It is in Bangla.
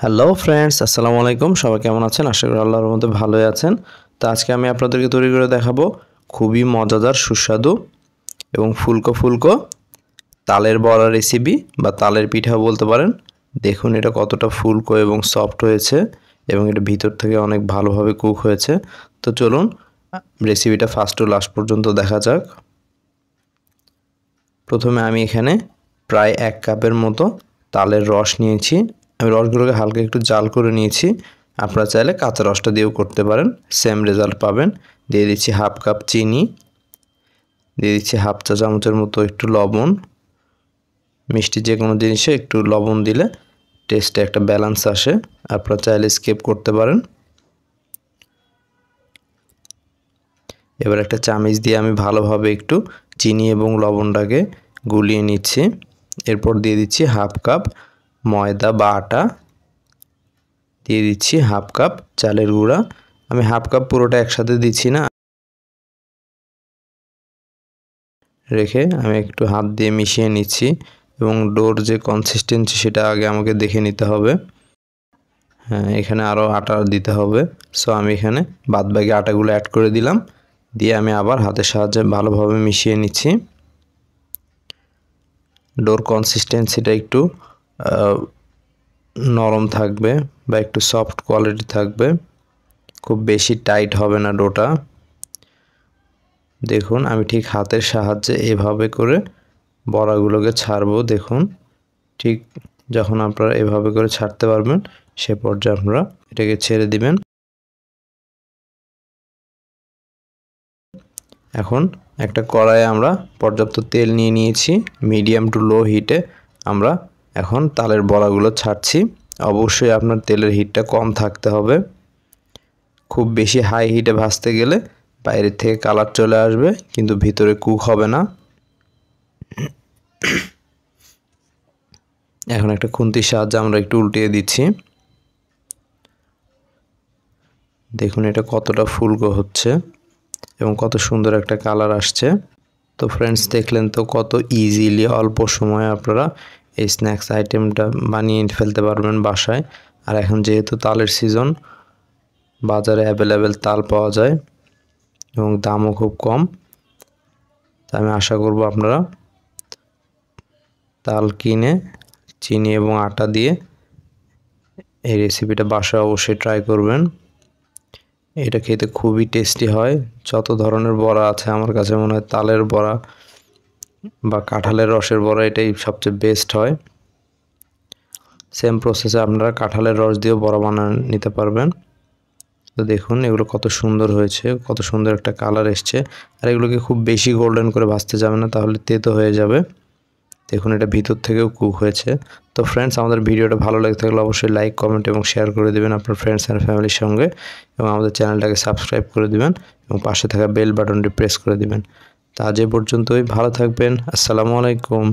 হ্যালো ফ্রেন্ডস, আসসালামু আলাইকুম। সবাই কেমন আছেন? আশা করি আল্লাহর রহমতে ভালোই আছেন। তো আজকে আমি আপনাদেরকে তৈরি করে দেখাবো খুবই মজাদার, সুস্বাদু এবং ফুলকো ফুলকো তালের বড়া রেসিপি বা তালের পিঠাও বলতে পারেন। দেখুন এটা কতটা ফুলকো এবং সফট হয়েছে এবং এটা ভিতর থেকে অনেক ভালোভাবে কুক হয়েছে। তো চলুন রেসিপিটা ফার্স্ট টু লাস্ট পর্যন্ত দেখা যাক। প্রথমে আমি এখানে প্রায় 1 কাপের মতো তালের রস নিয়েছি। আমি রসগুলোকে হালকা একটু জাল করে নিয়েছি। আপনারা চাইলে কাঁচা রসটা দিয়েও করতে পারেন, সেম রেজাল্ট পাবেন। দিয়ে দিচ্ছি 1/2 কাপ চিনি, দিয়ে দিচ্ছি 1/2 চা চামচের মতো একটু লবণ। মিষ্টি যে কোনো জিনিসে একটু লবণ দিলে টেস্টে একটা ব্যালেন্স আসে। আপনারা চাইলে স্কিপ করতে পারেন। এবার একটা চামচ দিয়ে আমি ভালোভাবে একটু চিনি এবং লবণটাকে গুলিয়ে নিচ্ছি। এরপর দিয়ে দিচ্ছি 1/2 কাপ ময়দা বা আটা, দিয়ে দিচ্ছি 1/2 কাপ চালের গুঁড়া। আমি 1/2 কাপ পুরোটা একসাথে দিচ্ছি না, রেখে আমি একটু হাত দিয়ে মিশিয়ে নিচ্ছি এবং ডোর যে কনসিস্টেন্সি সেটা আগে আমাকে দেখে নিতে হবে। হ্যাঁ, এখানে আরও আটা দিতে হবে। সো আমি এখানে বাদবাকি আটাগুলো অ্যাড করে দিলাম, দিয়ে আমি আবার হাতের সাহায্যে ভালোভাবে মিশিয়ে নিচ্ছি। ডোর কনসিস্টেন্সিটা একটু নরম থাকবে বা একটু সফট কোয়ালিটি থাকবে, খুব বেশি টাইট হবে না ডোটা। দেখুন আমি ঠিক হাতের সাহায্যে এভাবে করে বড়াগুলোকে ছাড়বো। দেখুন ঠিক যখন আপনারা এভাবে করে ছাড়তে পারবেন সে পর্যায়ে আপনারা এটাকে ছেড়ে দিবেন। এখন একটা কড়াইয়ে আমরা পর্যাপ্ত তেল নিয়ে নিয়েছি। মিডিয়াম টু লো হিটে আমরা এখন তালের বড়াগুলো ছাড়ছি। অবশ্যই আপনার তেলের হিটটা কম থাকতে হবে। খুব বেশি হাই হিটে ভাজতে গেলে বাইরের থেকে কালার চলে আসবে কিন্তু ভিতরে কুক হবে না। এখন একটা খুন্তির সাহায্যে আমরা একটু উল্টিয়ে দিচ্ছি। দেখুন এটা কতটা ফুলকো হচ্ছে এবং কত সুন্দর একটা কালার আসছে। তো ফ্রেন্ডস দেখলেন তো কত ইজিলি অল্প সময়ে আপনারা এই স্ন্যাক্স আইটেমটা বানিয়ে ফেলতে পারবেন বাসায়। আর এখন যেহেতু তালের সিজন, বাজারে অ্যাভেলেবেল তাল পাওয়া যায় এবং দামও খুব কম। তা আমি আশা করব আপনারা তাল কিনে চিনি এবং আটা দিয়ে এই রেসিপিটা বাসায় অবশ্যই ট্রাই করবেন। এটা খেতে খুবই টেস্টি হয়। যত ধরনের বড়া আছে আমার কাছে মনে হয় তালের বড়া বা কাঁঠালের রসের বড়া এটাই সবচেয়ে বেস্ট হয়। সেম প্রসেসে আপনারা কাঁঠালের রস দিয়েও বড়া বানিয়ে নিতে পারবেন। তো দেখুন এগুলো কত সুন্দর হয়েছে, কত সুন্দর একটা কালার এসছে। আর এগুলোকে খুব বেশি গোল্ডেন করে ভাজতে যাবে না, তাহলে তেতো হয়ে যাবে। দেখুন এটা ভিতর থেকেও কুক হয়েছে। তো ফ্রেন্ডস আমাদের ভিডিওটা ভালো লাগে থাকলে অবশ্যই লাইক, কমেন্ট এবং শেয়ার করে দেবেন আপনার ফ্রেন্ডস অ্যান্ড ফ্যামিলির সঙ্গে, এবং আমাদের চ্যানেলটাকে সাবস্ক্রাইব করে দিবেন এবং পাশে থাকা বেল বাটনটি প্রেস করে দিবেন। তা আজ এ পর্যন্তই, ভালো থাকবেন। আসসালামু আলাইকুম।